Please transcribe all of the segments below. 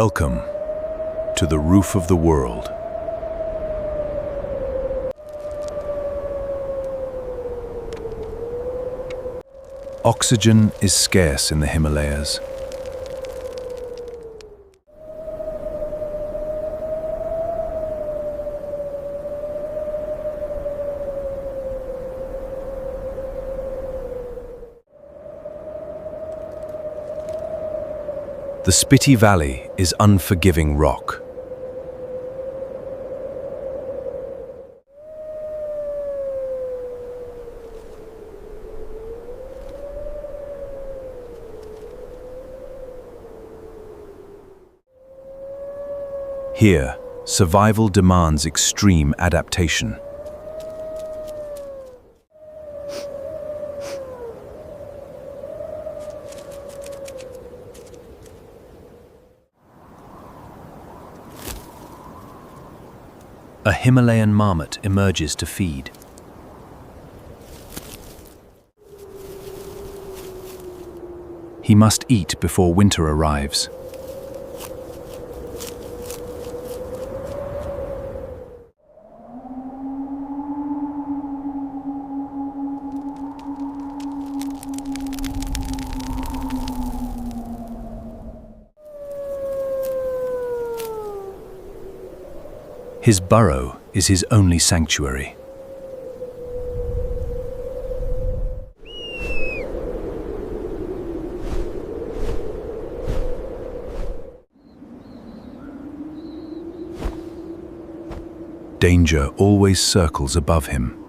Welcome to the roof of the world. Oxygen is scarce in the Himalayas. The Spiti Valley is unforgiving rock. Here, survival demands extreme adaptation. A Himalayan marmot emerges to feed. He must eat before winter arrives. His burrow is his only sanctuary. Danger always circles above him.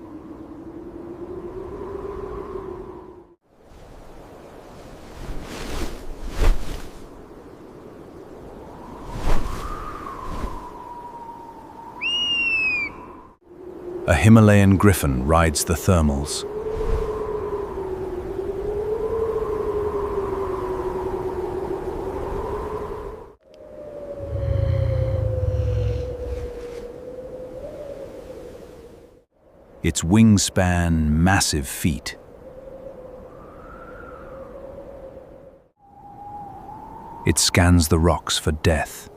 A Himalayan Griffon rides the thermals. Its wingspan, massive feet. It scans the rocks for death.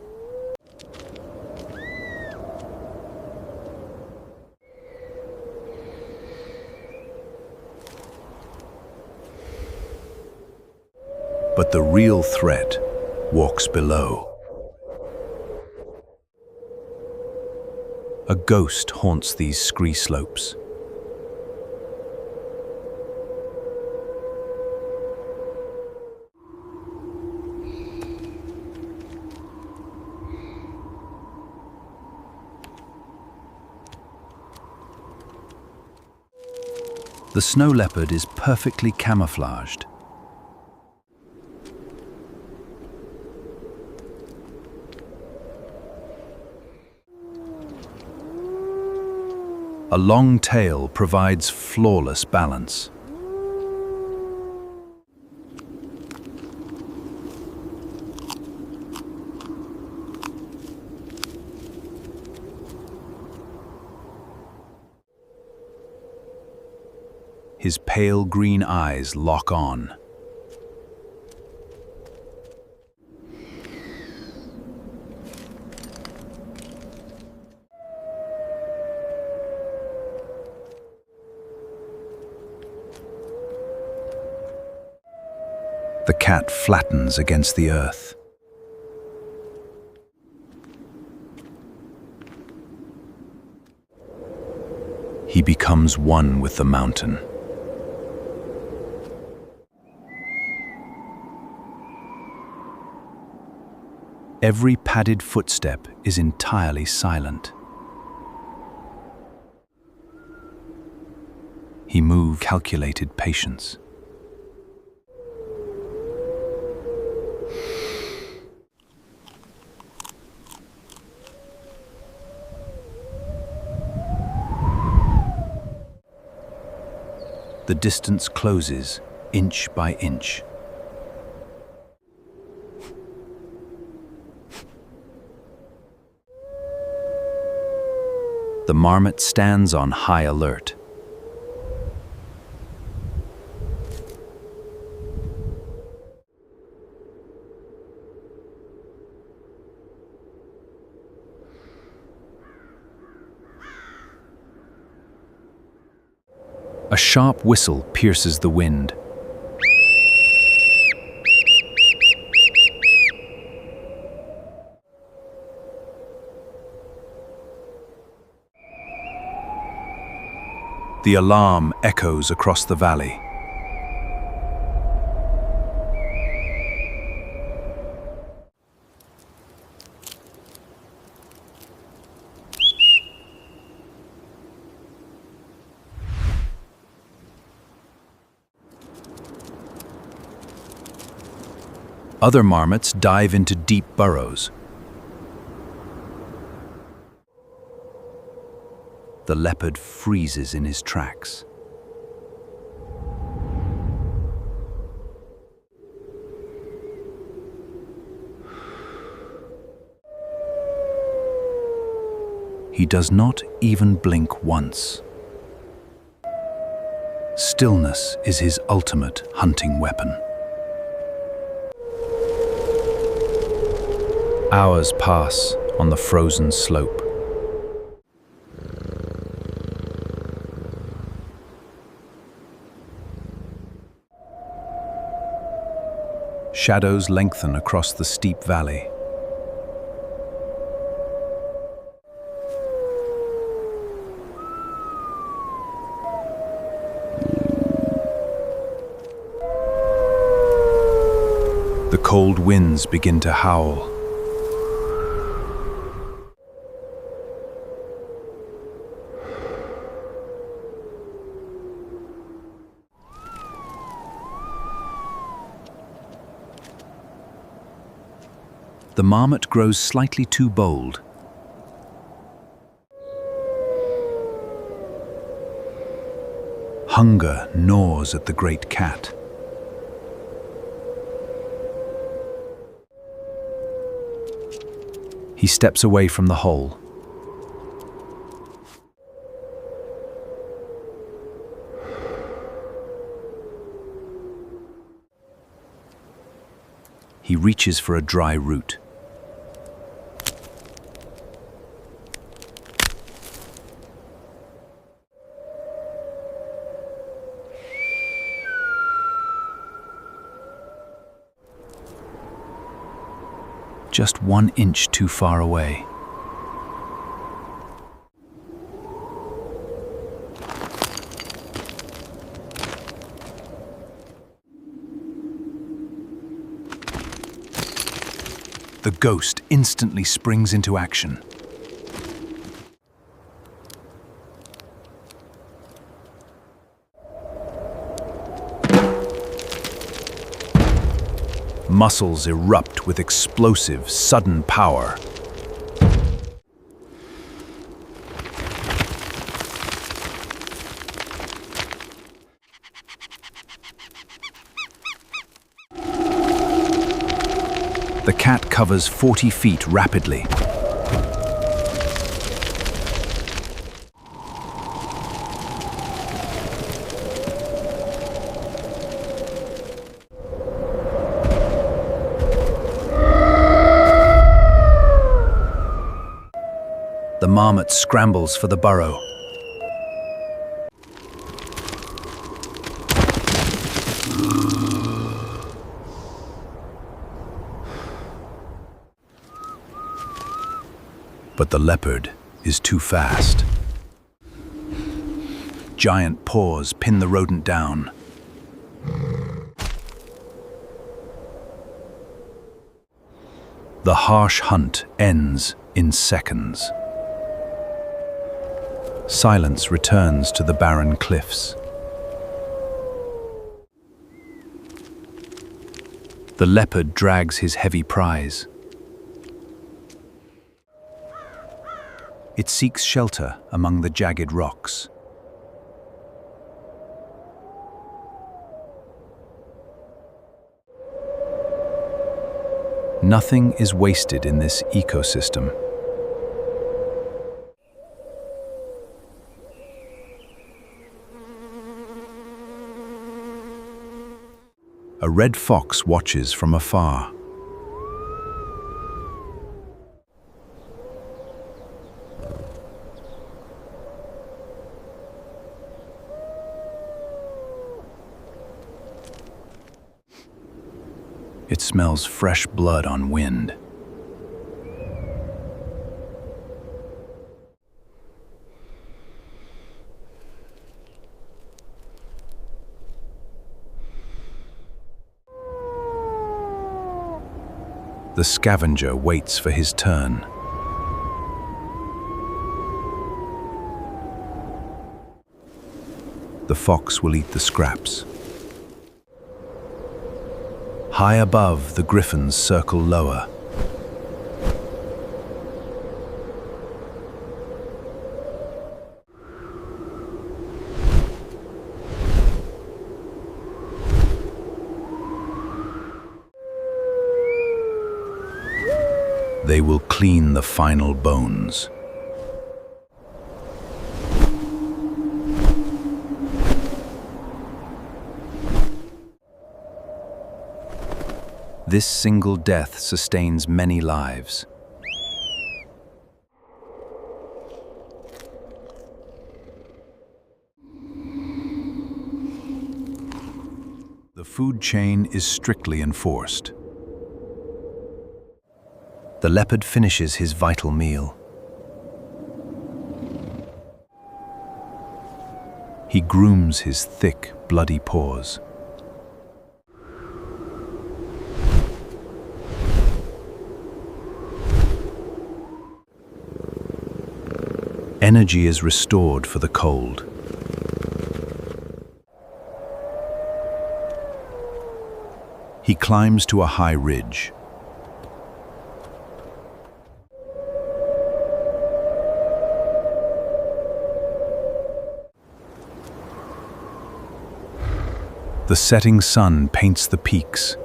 But the real threat walks below. A ghost haunts these scree slopes. The snow leopard is perfectly camouflaged. A long tail provides flawless balance. His pale green eyes lock on. The cat flattens against the earth. He becomes one with the mountain. Every padded footstep is entirely silent. He moves with calculated patience. The distance closes inch by inch. The marmot stands on high alert. A sharp whistle pierces the wind. The alarm echoes across the valley. Other marmots dive into deep burrows. The leopard freezes in his tracks. He does not even blink once. Stillness is his ultimate hunting weapon. Hours pass on the frozen slope. Shadows lengthen across the steep valley. The cold winds begin to howl. The marmot grows slightly too bold. Hunger gnaws at the great cat. He steps away from the hole. He reaches for a dry root. Just 1 inch too far away. The ghost instantly springs into action. Muscles erupt with explosive, sudden power. The cat covers 40 feet rapidly. The marmot scrambles for the burrow. But the leopard is too fast. Giant paws pin the rodent down. The harsh hunt ends in seconds. Silence returns to the barren cliffs. The leopard drags his heavy prize. It seeks shelter among the jagged rocks. Nothing is wasted in this ecosystem. A red fox watches from afar. It smells fresh blood on wind. The scavenger waits for his turn. The fox will eat the scraps. High above, the griffons circle lower. They will clean the final bones. This single death sustains many lives. The food chain is strictly enforced. The leopard finishes his vital meal. He grooms his thick, bloody paws. Energy is restored for the cold. He climbs to a high ridge. The setting sun paints the peaks.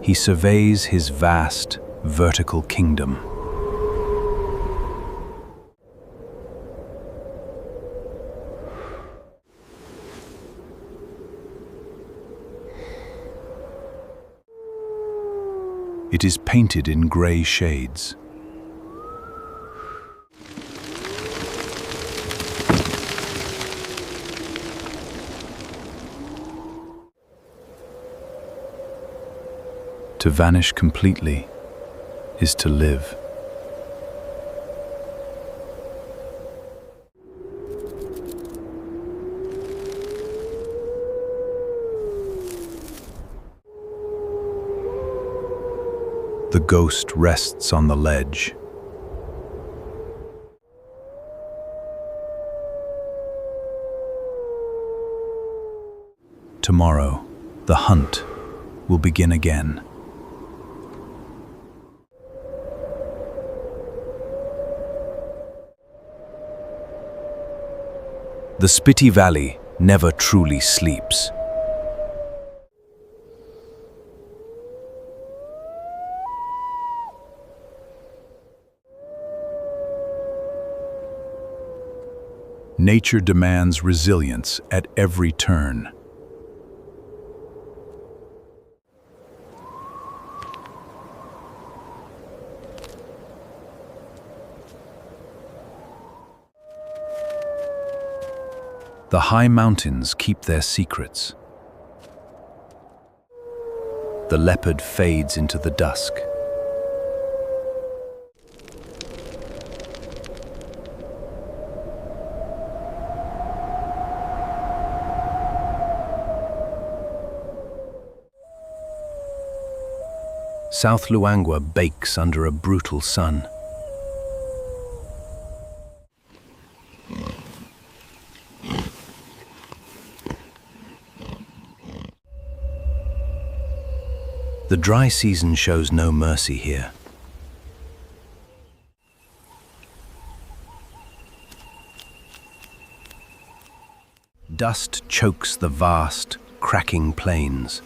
He surveys his vast, vertical kingdom. It is painted in gray shades. To vanish completely is to live. The ghost rests on the ledge. Tomorrow, the hunt will begin again. The Spiti Valley never truly sleeps. Nature demands resilience at every turn. The high mountains keep their secrets. The leopard fades into the dusk. South Luangwa bakes under a brutal sun. The dry season shows no mercy here. Dust chokes the vast, cracking plains.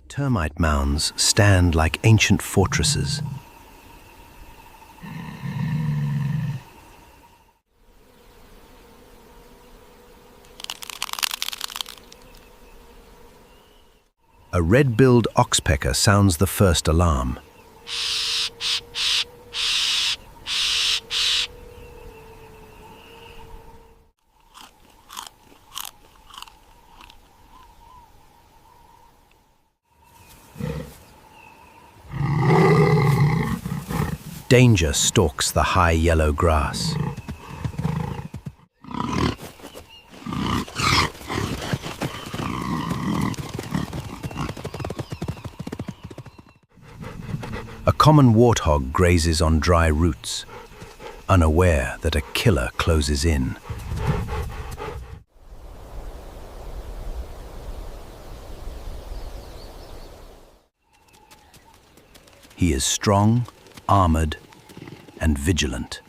Termite mounds stand like ancient fortresses. A red-billed oxpecker sounds the first alarm. Danger stalks the high yellow grass. A common warthog grazes on dry roots, unaware that a killer closes in. He is strong, armored, and vigilant.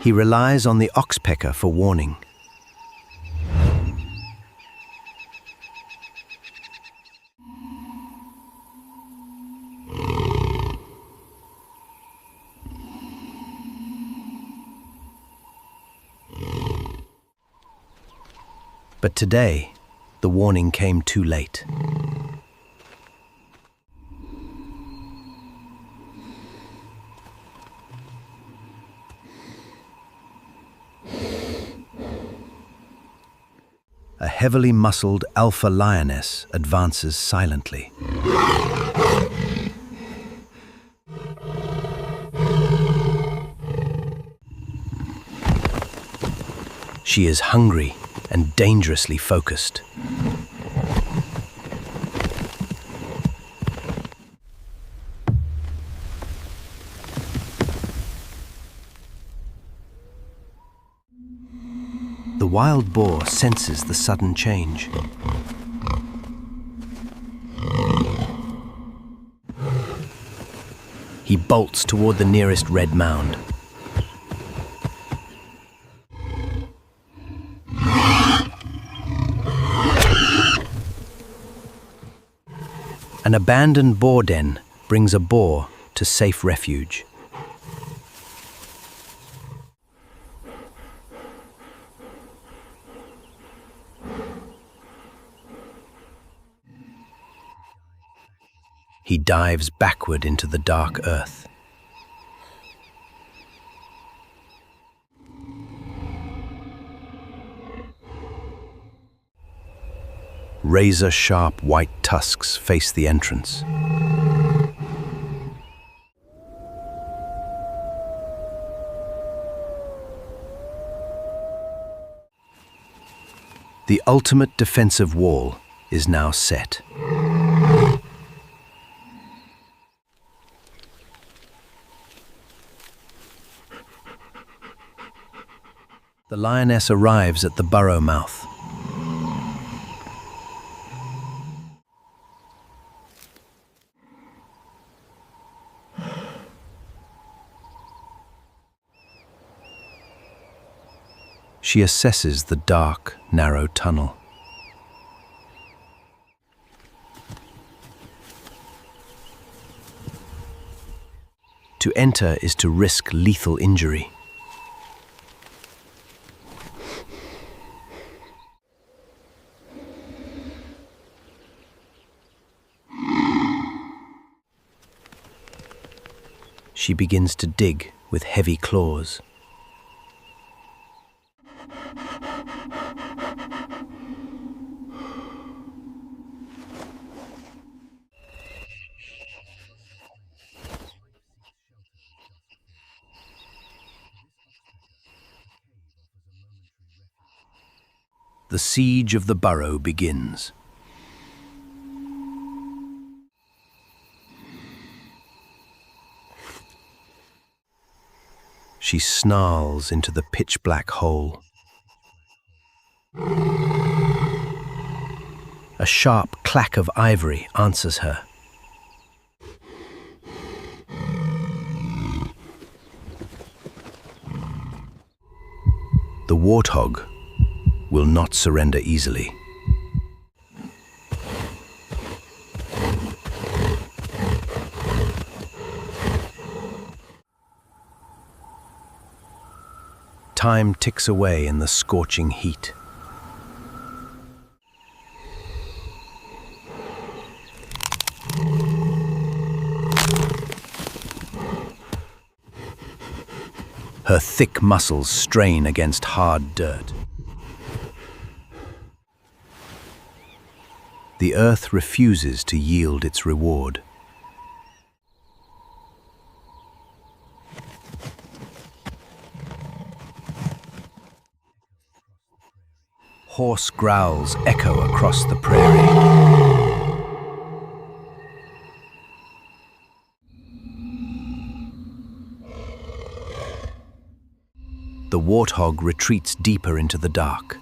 He relies on the oxpecker for warning. But today, the warning came too late. A heavily muscled alpha lioness advances silently. She is hungry and dangerously focused. The wild boar senses the sudden change. He bolts toward the nearest red mound. An abandoned boar den brings a boar to safe refuge. He dives backward into the dark earth. Razor-sharp white tusks face the entrance. The ultimate defensive wall is now set. The lioness arrives at the burrow mouth. She assesses the dark, narrow tunnel. To enter is to risk lethal injury. She begins to dig with heavy claws. The siege of the burrow begins. She snarls into the pitch-black hole. A sharp clack of ivory answers her. The warthog will not surrender easily. Time ticks away in the scorching heat. Her thick muscles strain against hard dirt. The earth refuses to yield its reward. Hoarse growls echo across the prairie. The warthog retreats deeper into the dark.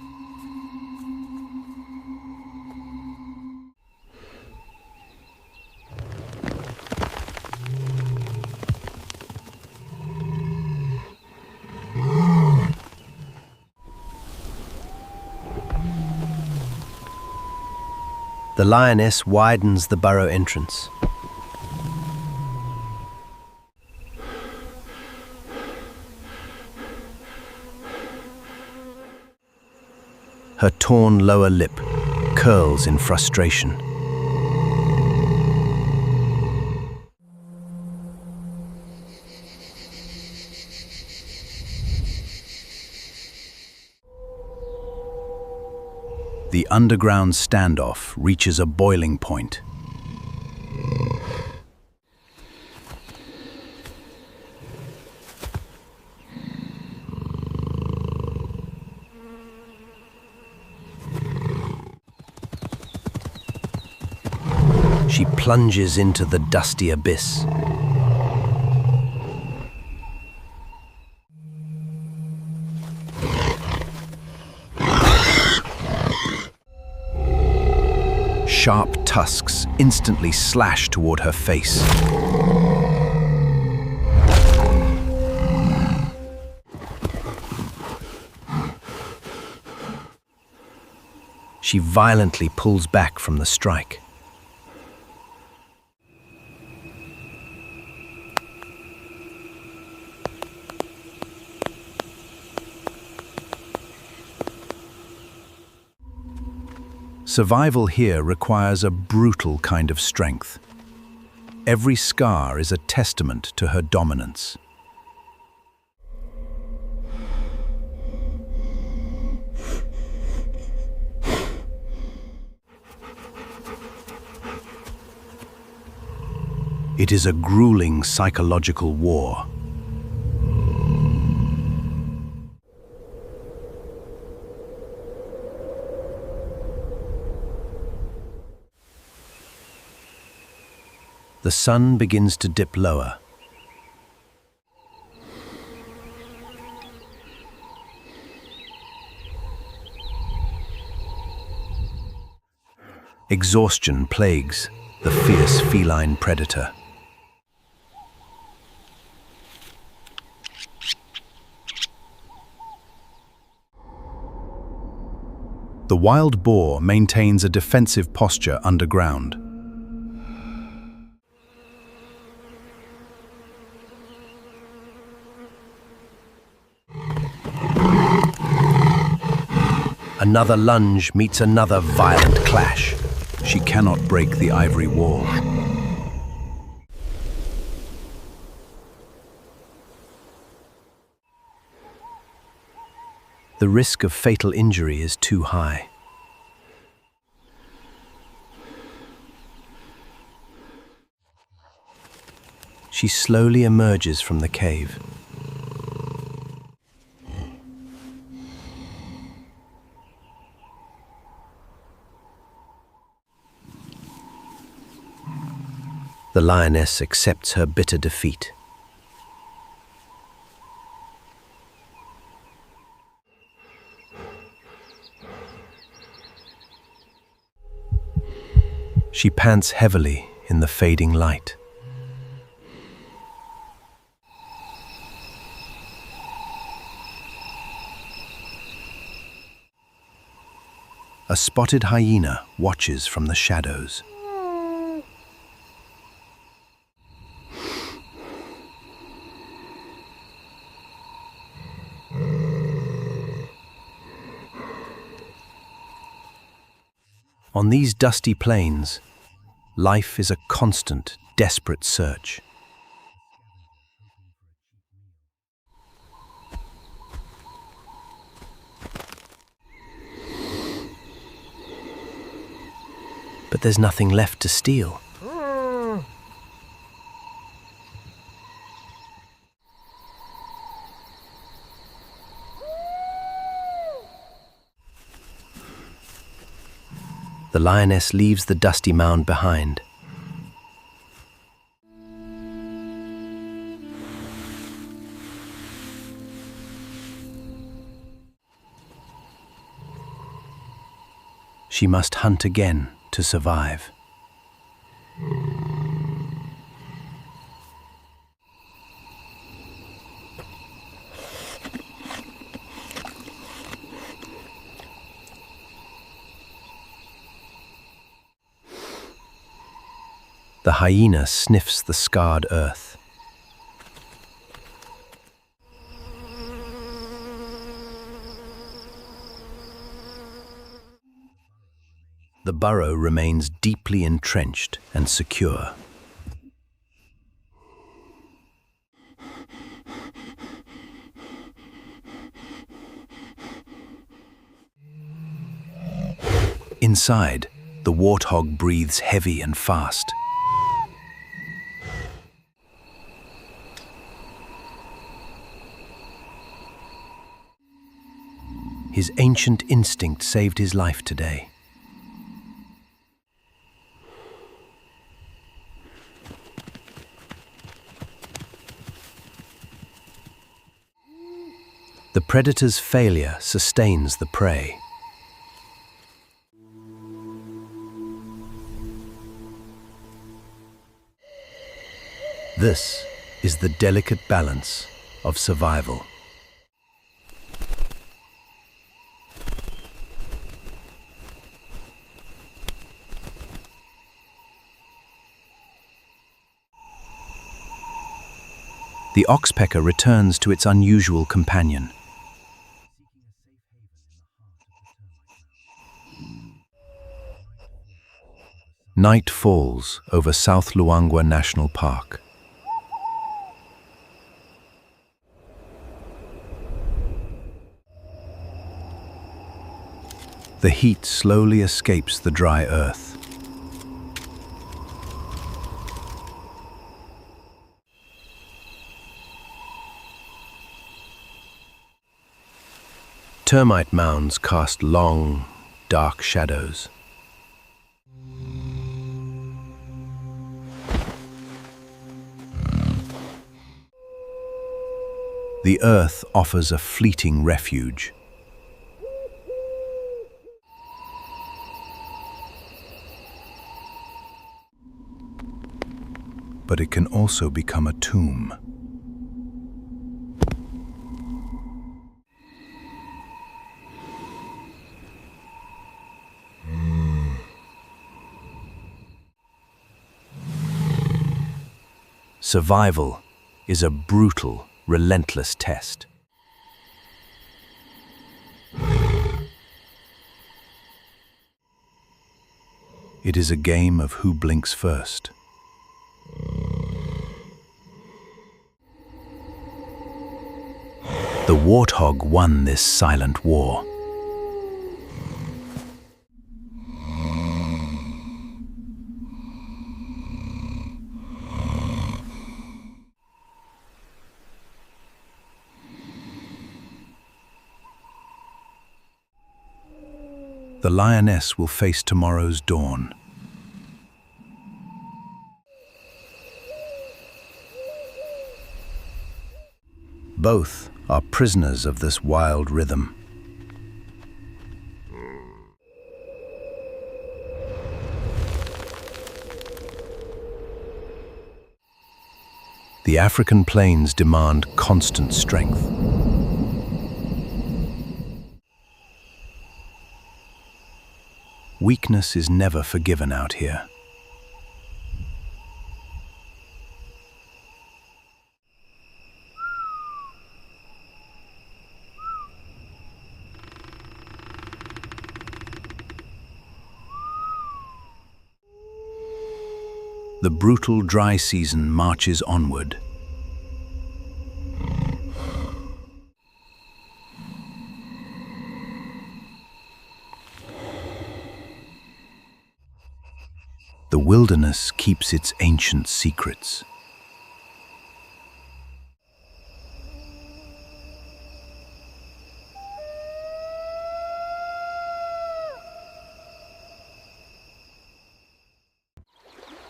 The lioness widens the burrow entrance. Her torn lower lip curls in frustration. The underground standoff reaches a boiling point. She plunges into the dusty abyss. Sharp tusks instantly slash toward her face. She violently pulls back from the strike. Survival here requires a brutal kind of strength. Every scar is a testament to her dominance. It is a grueling psychological war. The sun begins to dip lower. Exhaustion plagues the fierce feline predator. The wild boar maintains a defensive posture underground. Another lunge meets another violent clash. She cannot break the ivory wall. The risk of fatal injury is too high. She slowly emerges from the cave. The lioness accepts her bitter defeat. She pants heavily in the fading light. A spotted hyena watches from the shadows. On these dusty plains, life is a constant, desperate search. But there's nothing left to steal. The lioness leaves the dusty mound behind. She must hunt again to survive. The hyena sniffs the scarred earth. The burrow remains deeply entrenched and secure. Inside, the warthog breathes heavy and fast. His ancient instinct saved his life today. The predator's failure sustains the prey. This is the delicate balance of survival. The oxpecker returns to its unusual companion. Night falls over South Luangwa National Park. The heat slowly escapes the dry earth. Termite mounds cast long, dark shadows. The earth offers a fleeting refuge. But it can also become a tomb. Survival is a brutal, relentless test. It is a game of who blinks first. The warthog won this silent war. The lioness will face tomorrow's dawn. Both are prisoners of this wild rhythm. The African plains demand constant strength. Weakness is never forgiven out here. The brutal dry season marches onward. The wilderness keeps its ancient secrets.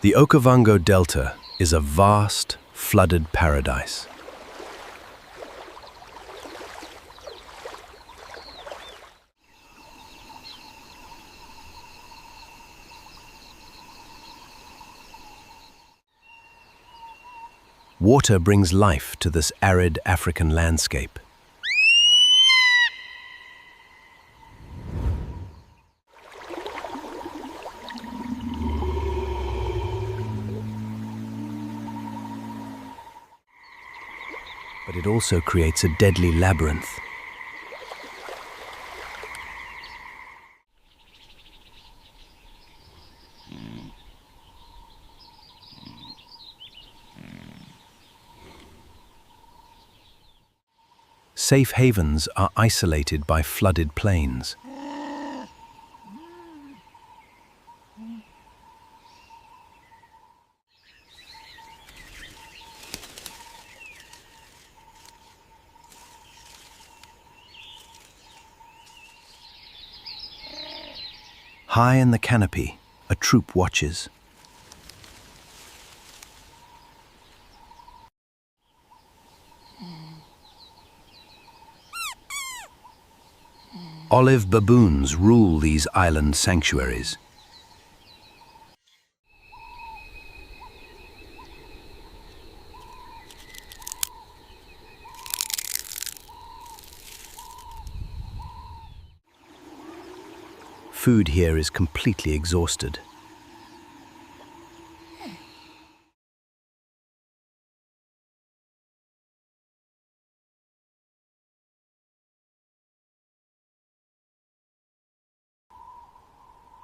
The Okavango Delta is a vast, flooded paradise. Water brings life to this arid African landscape. But it also creates a deadly labyrinth. Safe havens are isolated by flooded plains. High in the canopy, a troop watches. Olive baboons rule these island sanctuaries. Food here is completely exhausted.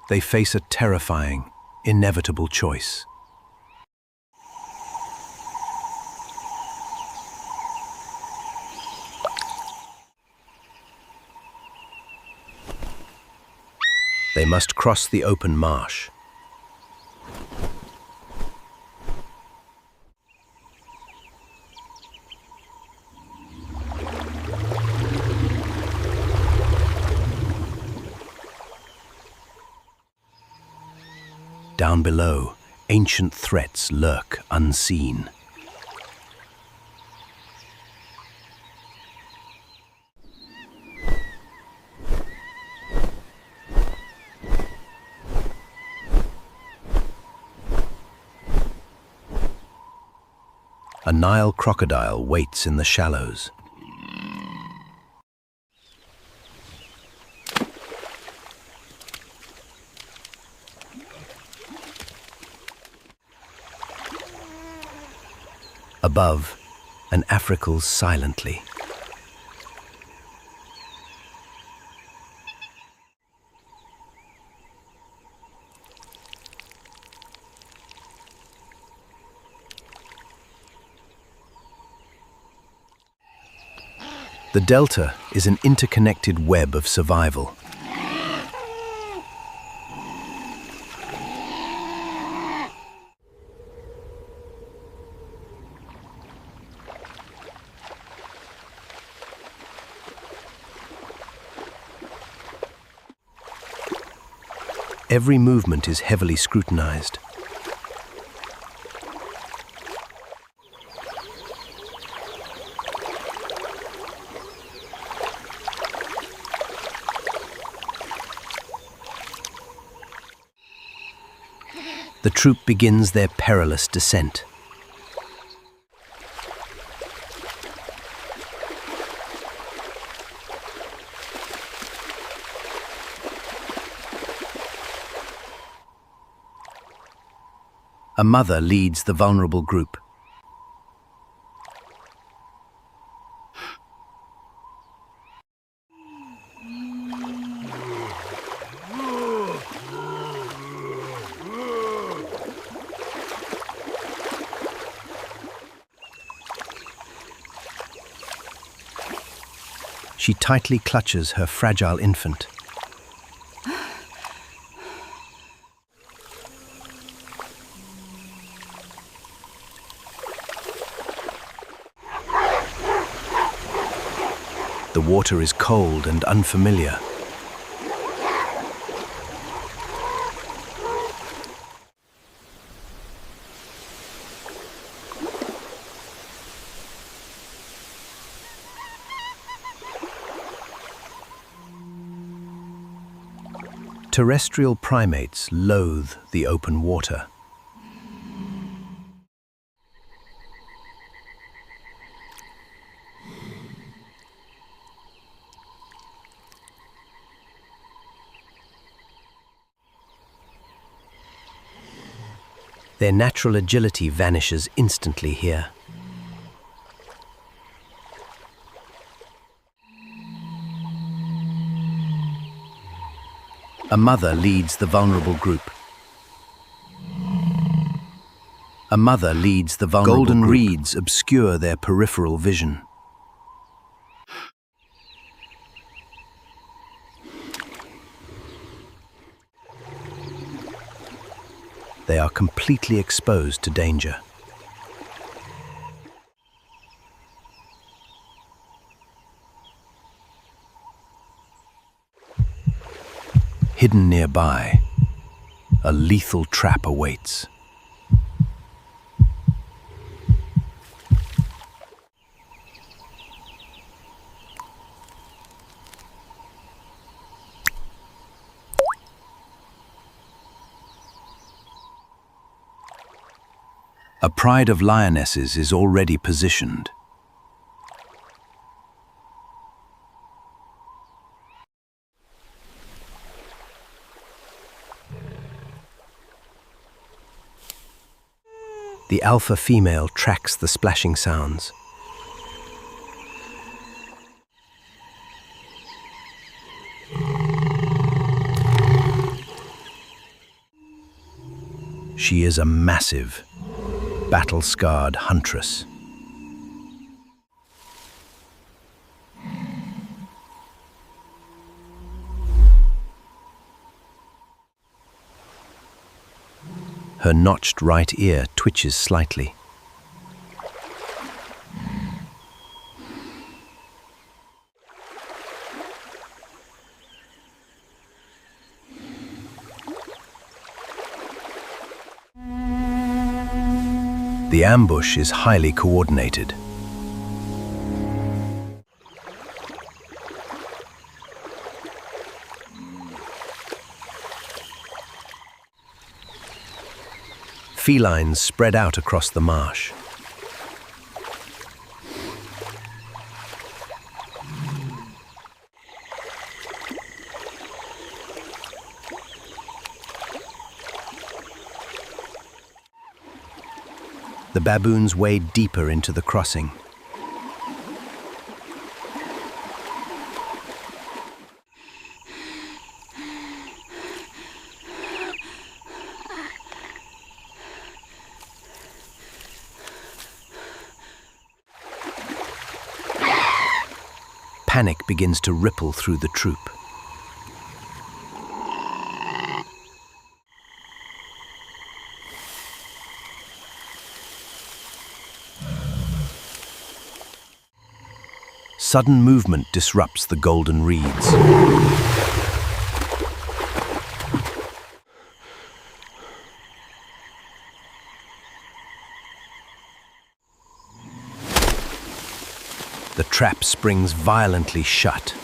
They face a terrifying, inevitable choice. They must cross the open marsh. Down below, ancient threats lurk unseen. A Nile crocodile waits in the shallows. Above, an africles silently. The delta is an interconnected web of survival. Every movement is heavily scrutinized. The troop begins their perilous descent. A mother leads the vulnerable group. She tightly clutches her fragile infant. The water is cold and unfamiliar. Terrestrial primates loathe the open water. Their natural agility vanishes instantly here. A mother leads the vulnerable group. Golden reeds obscure their peripheral vision. They are completely exposed to danger. Hidden nearby, a lethal trap awaits. A pride of lionesses is already positioned. The alpha female tracks the splashing sounds. She is a massive, battle-scarred huntress. Her notched right ear twitches slightly. The ambush is highly coordinated. Felines spread out across the marsh. The baboons wade deeper into the crossing. Panic begins to ripple through the troop. Sudden movement disrupts the golden reeds. The trap springs violently shut.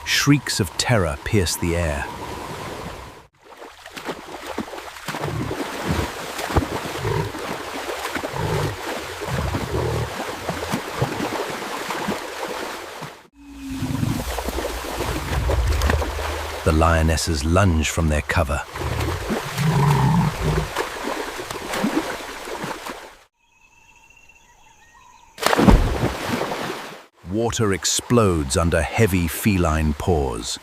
Shrieks of terror pierce the air. The lionesses lunge from their cover. Water explodes under heavy feline paws.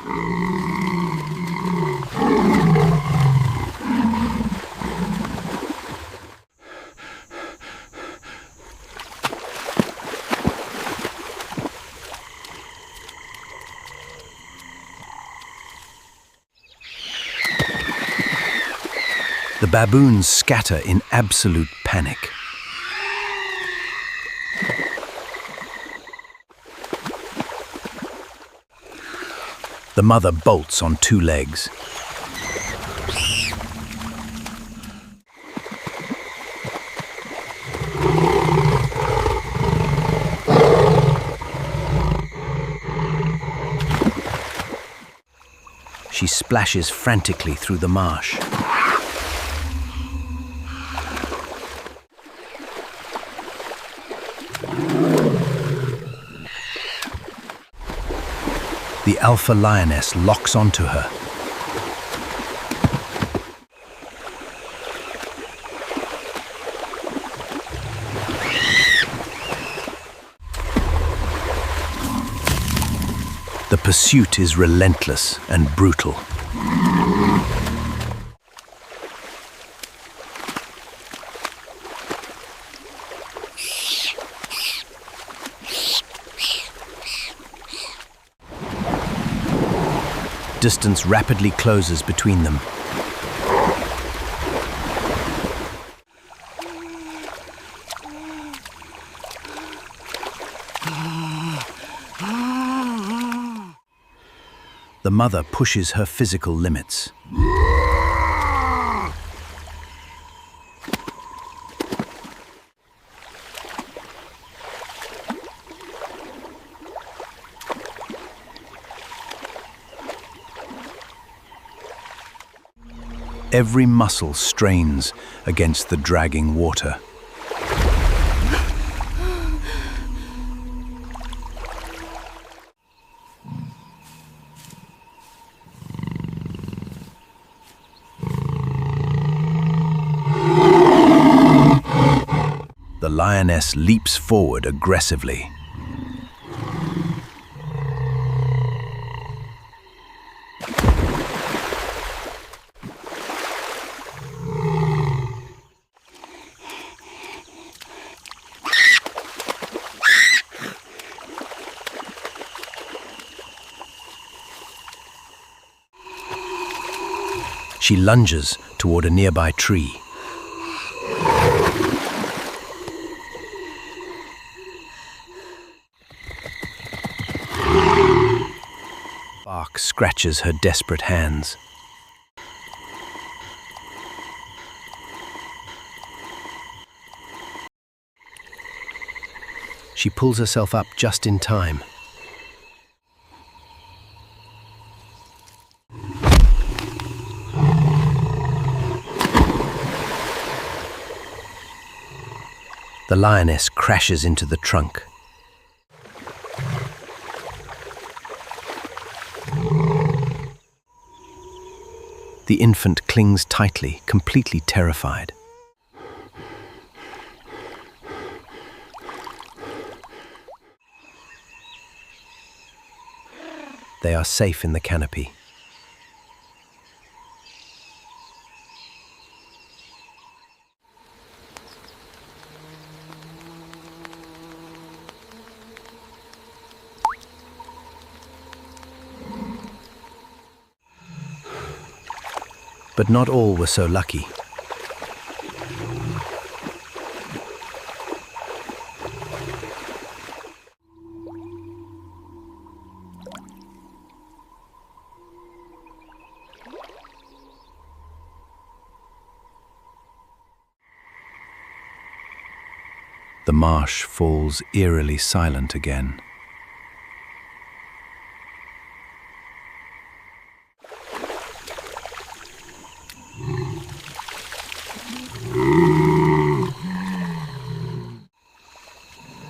The baboons scatter in absolute panic. The mother bolts on two legs. She splashes frantically through the marsh. The alpha lioness locks onto her. The pursuit is relentless and brutal. Distance rapidly closes between them. The mother pushes her physical limits. Every muscle strains against the dragging water. The lioness leaps forward aggressively. She lunges toward a nearby tree. Bark scratches her desperate hands. She pulls herself up just in time. The lioness crashes into the trunk. The infant clings tightly, completely terrified. They are safe in the canopy. But not all were so lucky. The marsh falls eerily silent again.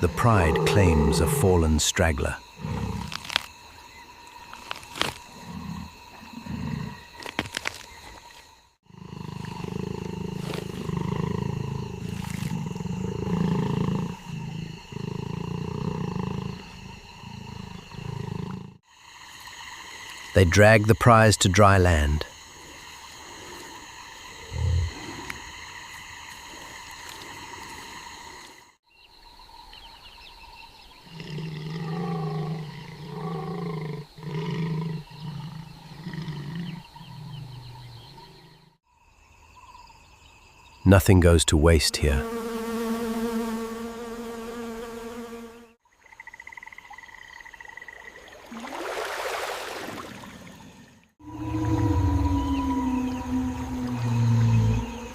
The pride claims a fallen straggler. They drag the prize to dry land. Nothing goes to waste here.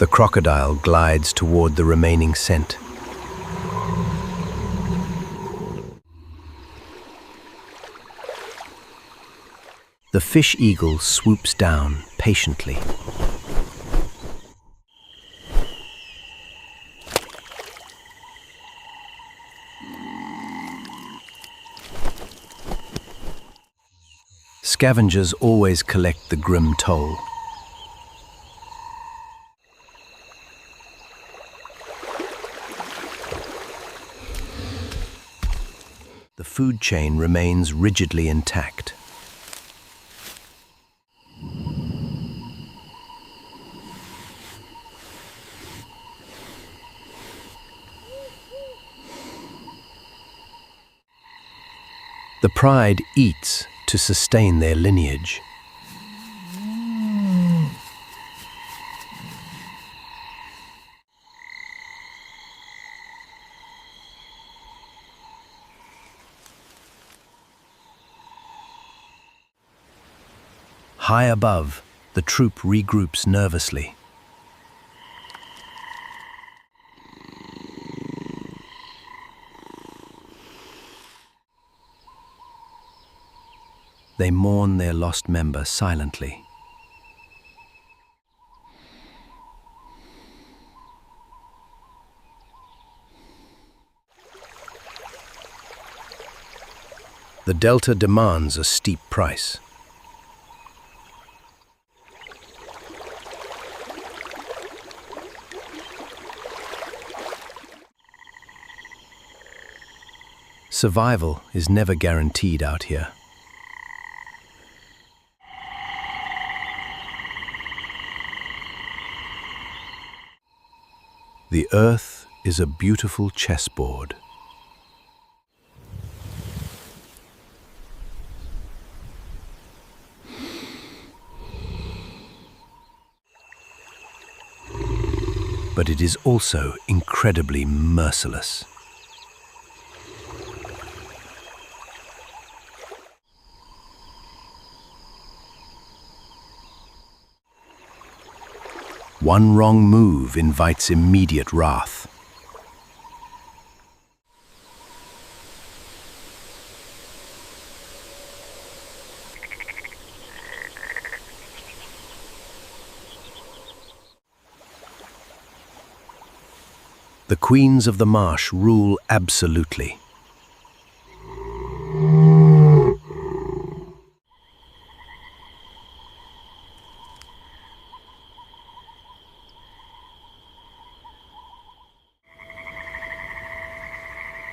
The crocodile glides toward the remaining scent. The fish eagle swoops down patiently. Scavengers always collect the grim toll. The food chain remains rigidly intact. The pride eats to sustain their lineage. High above, the troop regroups nervously. They mourn their lost member silently. The delta demands a steep price. Survival is never guaranteed out here. The earth is a beautiful chessboard. But it is also incredibly merciless. One wrong move invites immediate wrath. The queens of the marsh rule absolutely.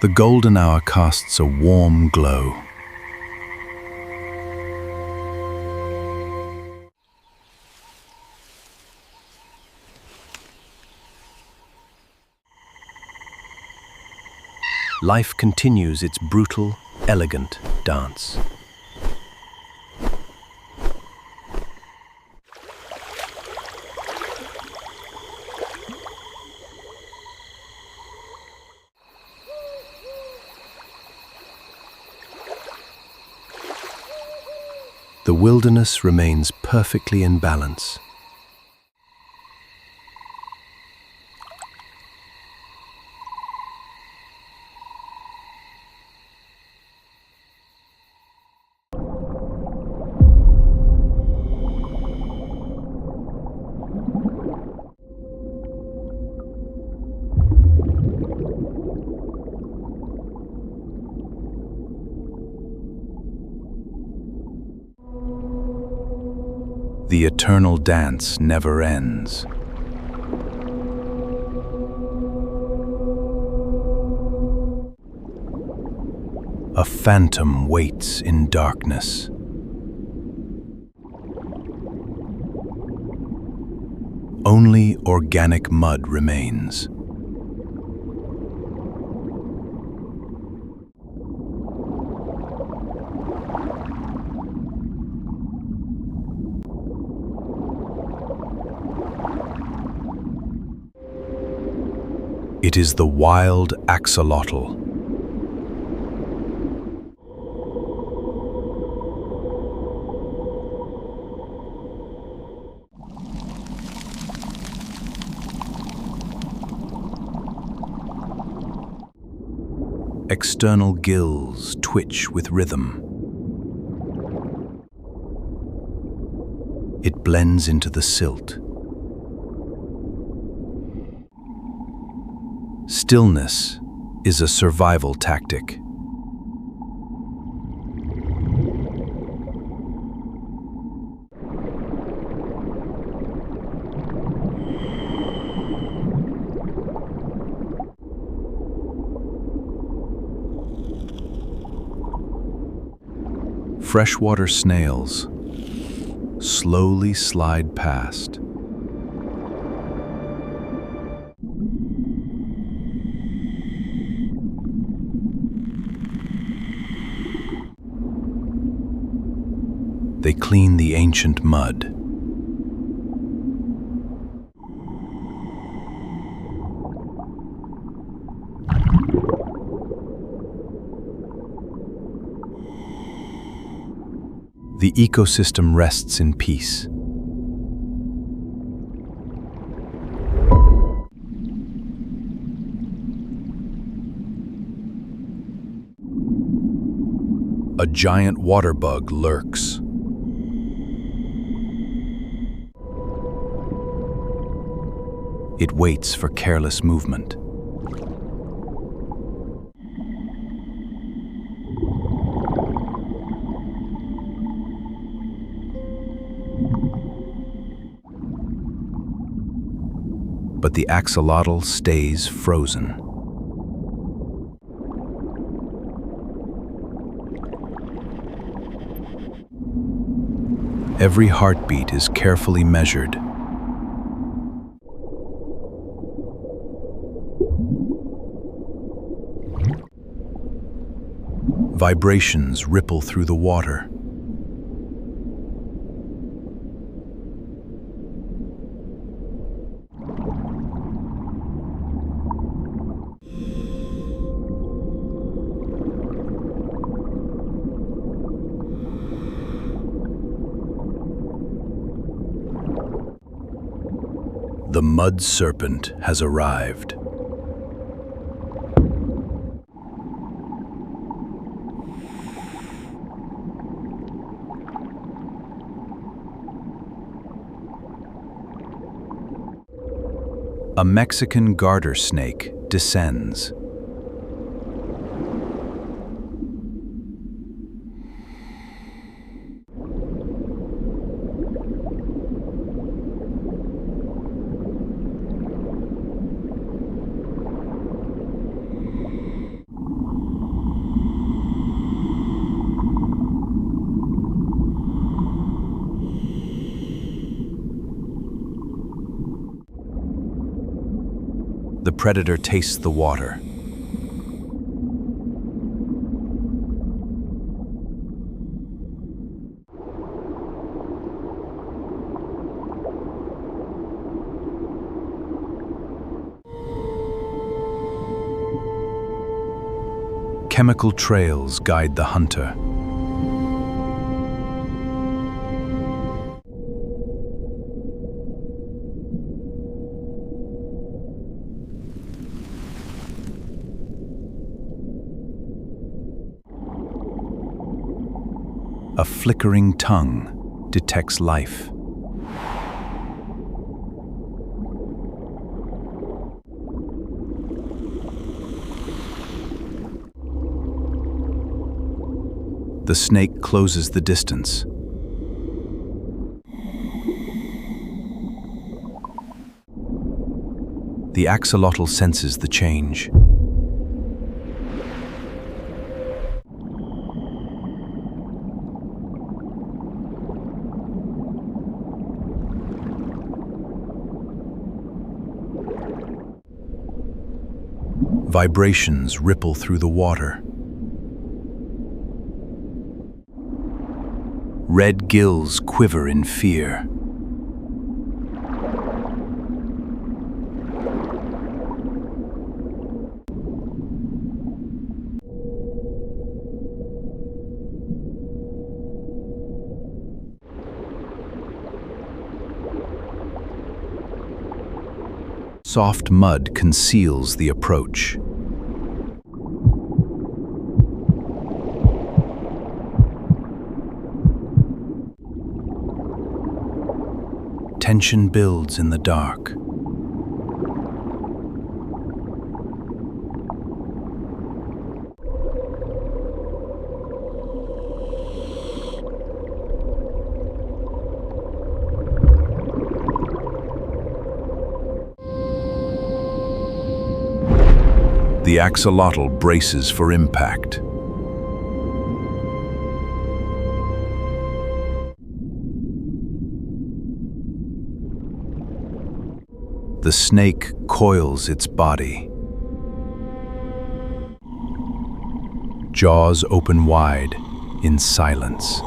The golden hour casts a warm glow. Life continues its brutal, elegant dance. The wilderness remains perfectly in balance. The eternal dance never ends. A phantom waits in darkness. Only organic mud remains. It is the wild axolotl. External gills twitch with rhythm. It blends into the silt. Stillness is a survival tactic. Freshwater snails slowly slide past. They clean the ancient mud. The ecosystem rests in peace. A giant water bug lurks. It waits for careless movement. But the axolotl stays frozen. Every heartbeat is carefully measured. Vibrations ripple through the water. The mud serpent has arrived. A Mexican garter snake descends. The predator tastes the water. Chemical trails guide the hunter. A flickering tongue detects life. The snake closes the distance. The axolotl senses the change. Vibrations ripple through the water. Red gills quiver in fear. Soft mud conceals the approach. Tension builds in the dark. The axolotl braces for impact. The snake coils its body. Jaws open wide in silence.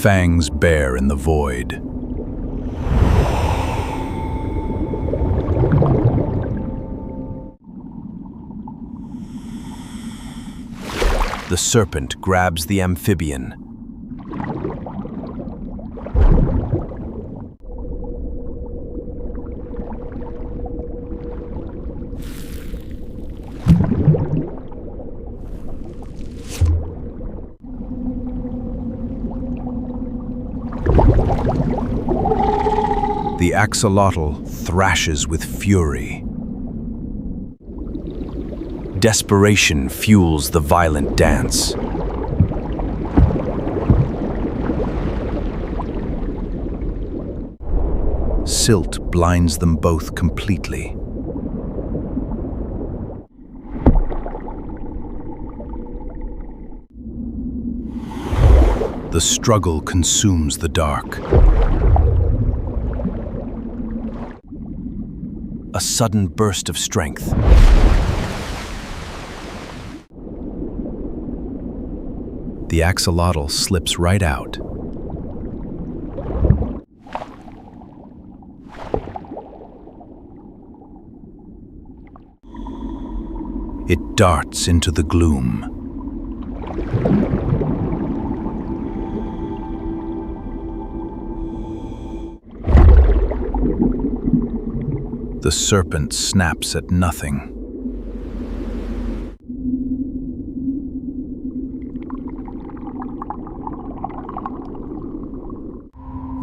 Fangs bare in the void. The serpent grabs the amphibian. The axolotl thrashes with fury. Desperation fuels the violent dance. Silt blinds them both completely. The struggle consumes the dark. A sudden burst of strength. The axolotl slips right out. It darts into the gloom. The serpent snaps at nothing.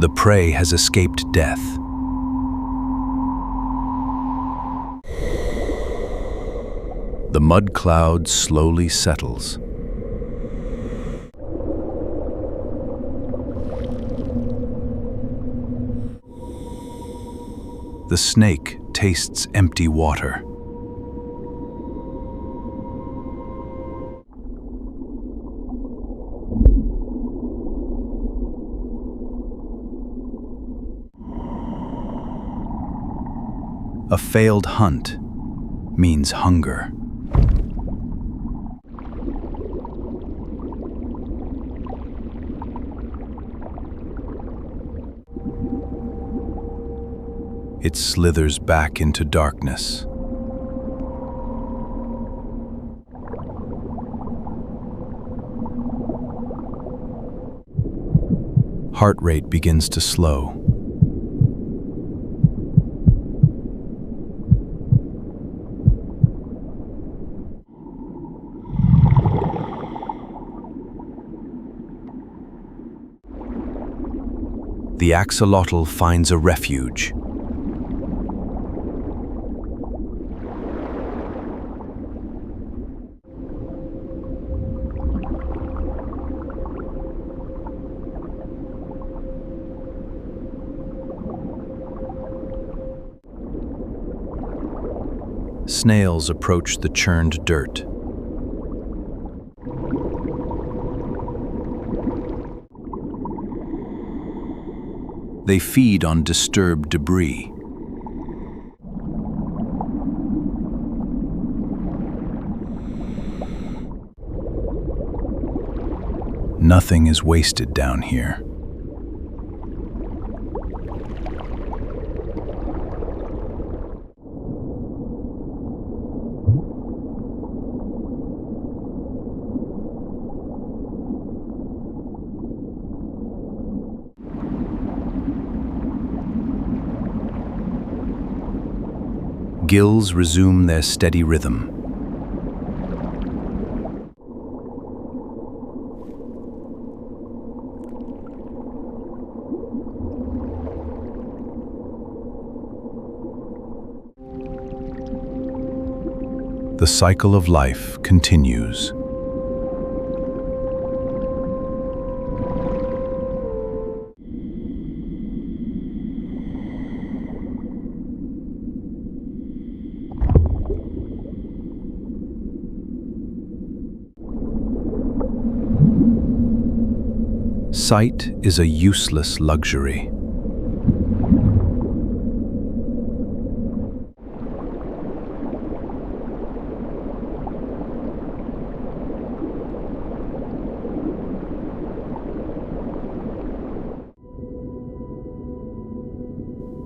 The prey has escaped death. The mud cloud slowly settles. The snake tastes empty water. A failed hunt means hunger. It slithers back into darkness. Heart rate begins to slow. The axolotl finds a refuge. Snails approach the churned dirt. They feed on disturbed debris. Nothing is wasted down here. Gills resume their steady rhythm. The cycle of life continues. Sight is a useless luxury.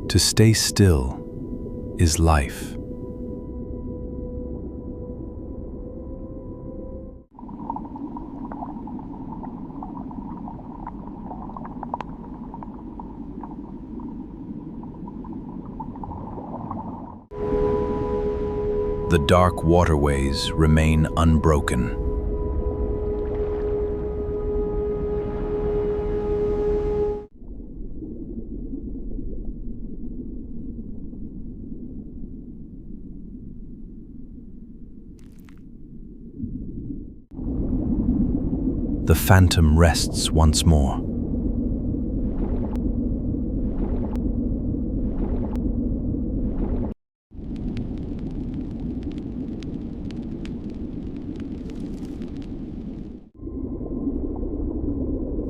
To stay still is life. The dark waterways remain unbroken. The phantom rests once more.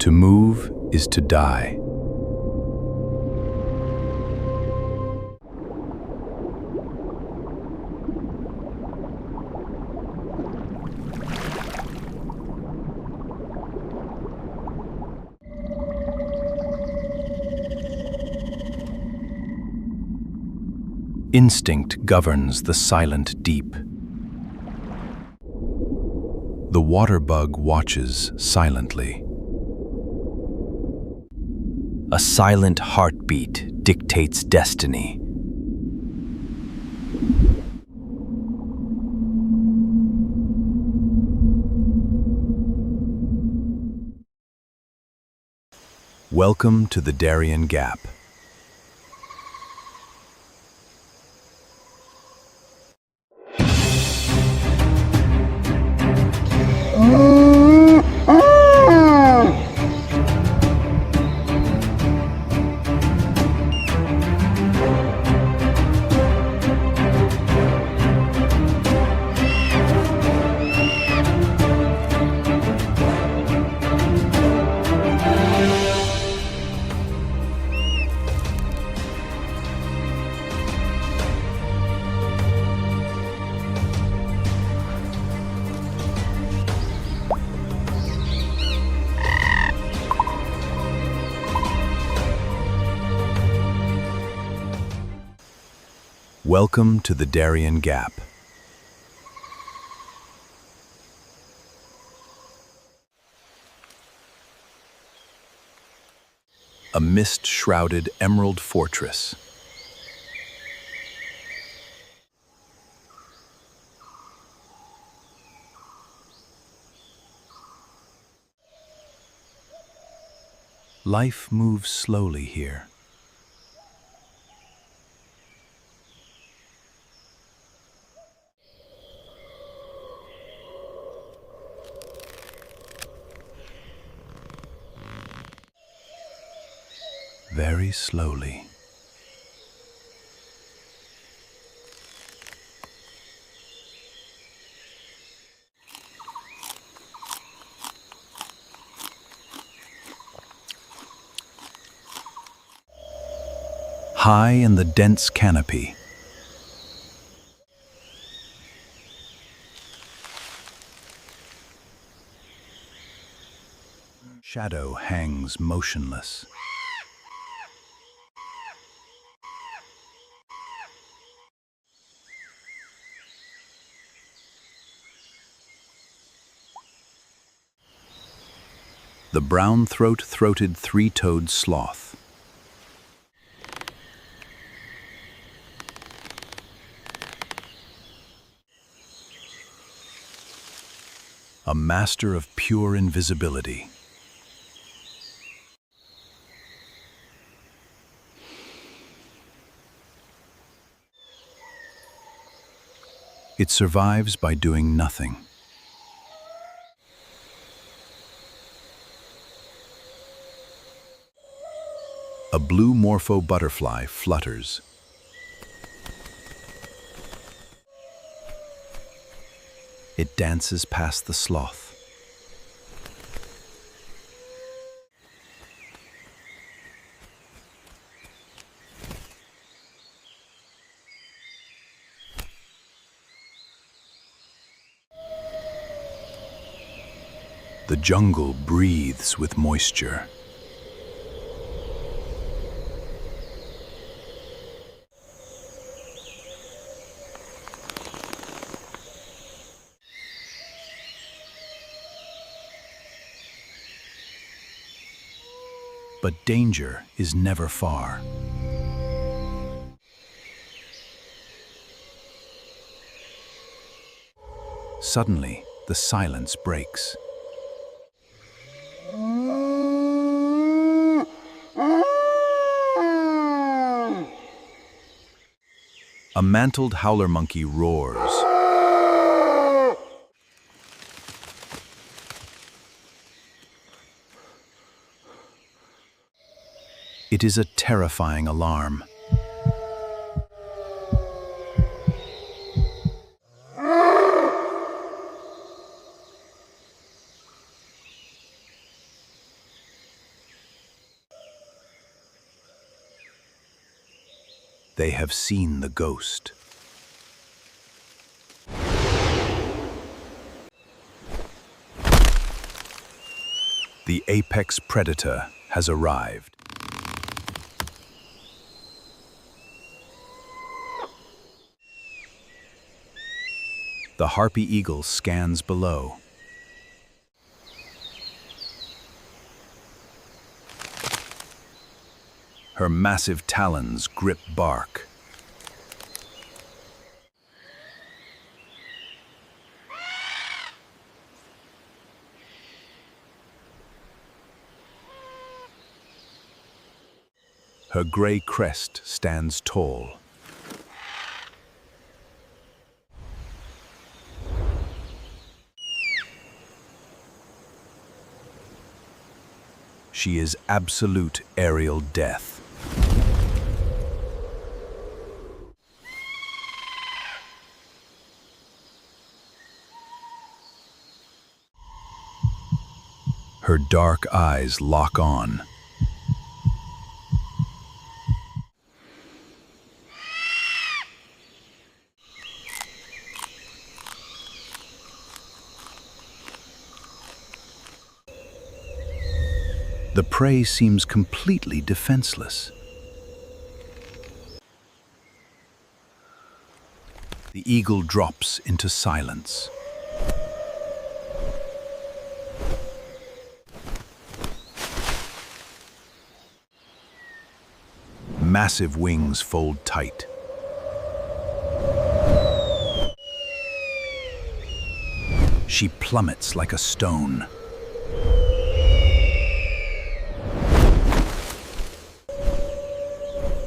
To move is to die. Instinct governs the silent deep. The water bug watches silently. A silent heartbeat dictates destiny. Welcome to the Darien Gap. Welcome to the Darien Gap. A mist-shrouded emerald fortress. Life moves slowly here. Very slowly. high in the dense canopy. Shadow hangs motionless. The brown throated three-toed sloth. A master of pure invisibility. It survives by doing nothing. A blue morpho butterfly flutters. It dances past the sloth. The jungle breathes with moisture. But danger is never far. Suddenly, the silence breaks. A mantled howler monkey roars. It is a terrifying alarm. They have seen the ghost. The apex predator has arrived. The harpy eagle scans below. Her massive talons grip bark. Her gray crest stands tall. She is absolute aerial death. Her dark eyes lock on. The prey seems completely defenseless. The eagle drops into silence. Massive wings fold tight. She plummets like a stone.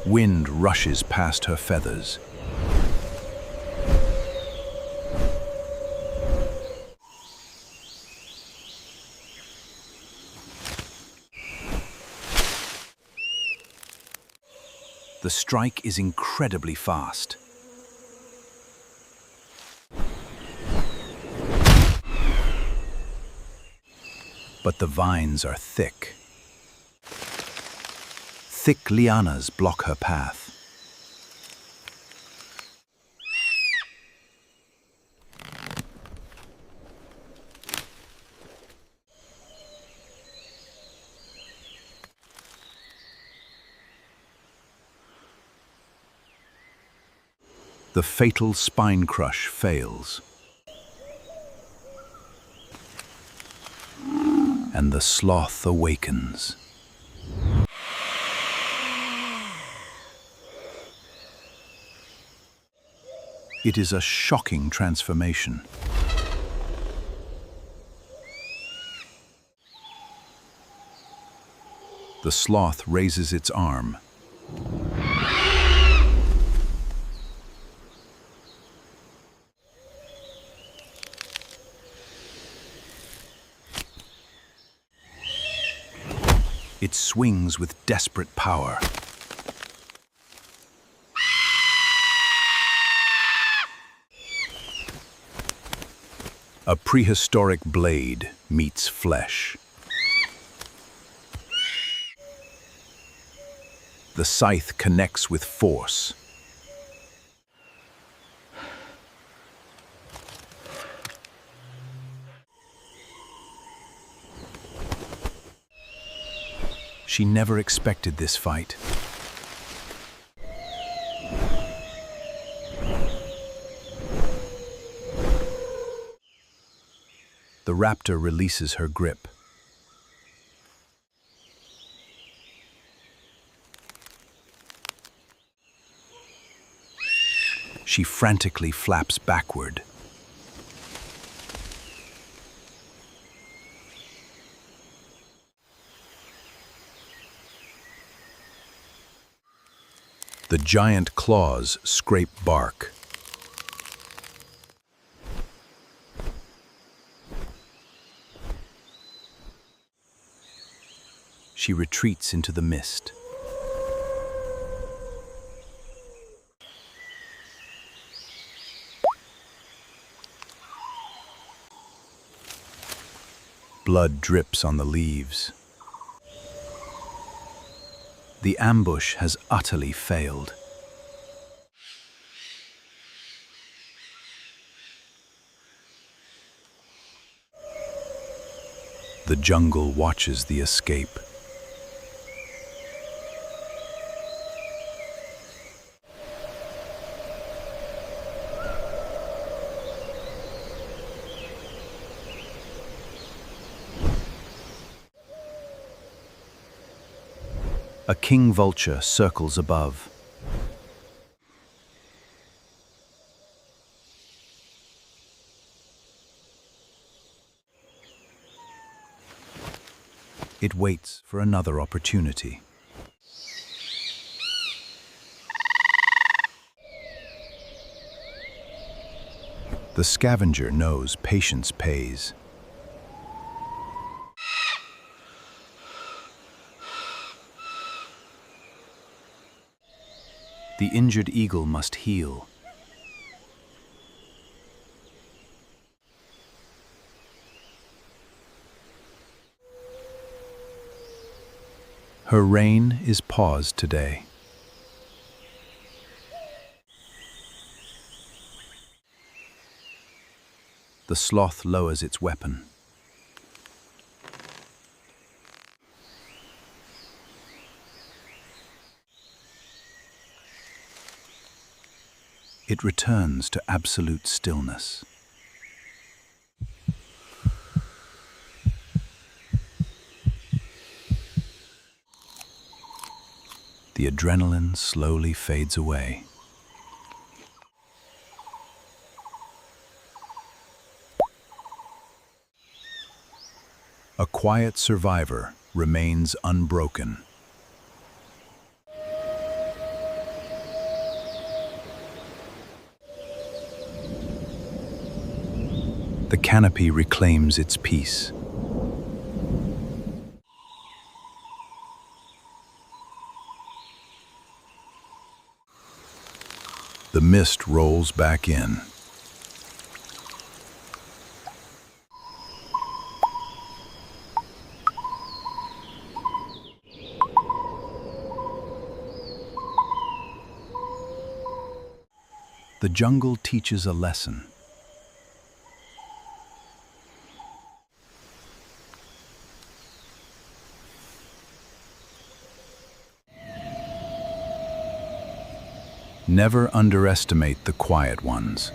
Wind rushes past her feathers. The strike is incredibly fast. But the vines are thick. Thick lianas block her path. The fatal spine crush fails. And the sloth awakens. It is a shocking transformation. The sloth raises its arm. It swings with desperate power. A prehistoric blade meets flesh. The scythe connects with force. She never expected this fight. The raptor releases her grip. She frantically flaps backward. The giant claws scrape bark. She retreats into the mist. Blood drips on the leaves. The ambush has utterly failed. The jungle watches the escape. A king vulture circles above. It waits for another opportunity. The scavenger knows patience pays. The injured eagle must heal. Her reign is paused today. The sloth lowers its weapon. It returns to absolute stillness. The adrenaline slowly fades away. A quiet survivor remains unbroken. The canopy reclaims its peace. The mist rolls back in. The jungle teaches a lesson. Never underestimate the quiet ones.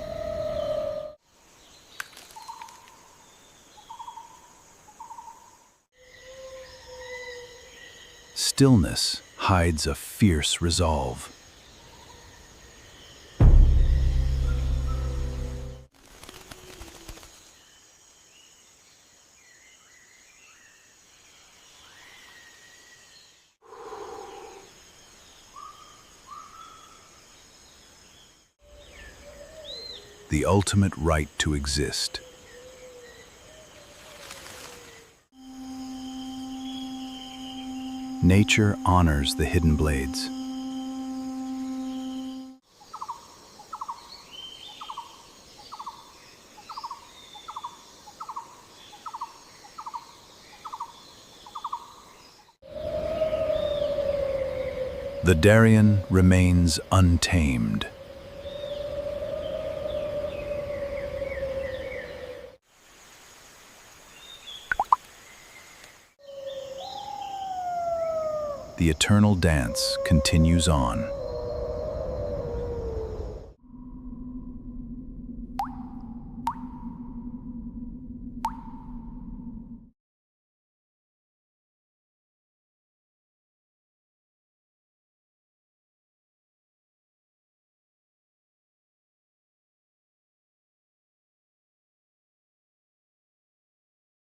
Stillness hides a fierce resolve. The ultimate right to exist. Nature honors the hidden blades. The Darien remains untamed. The eternal dance continues on.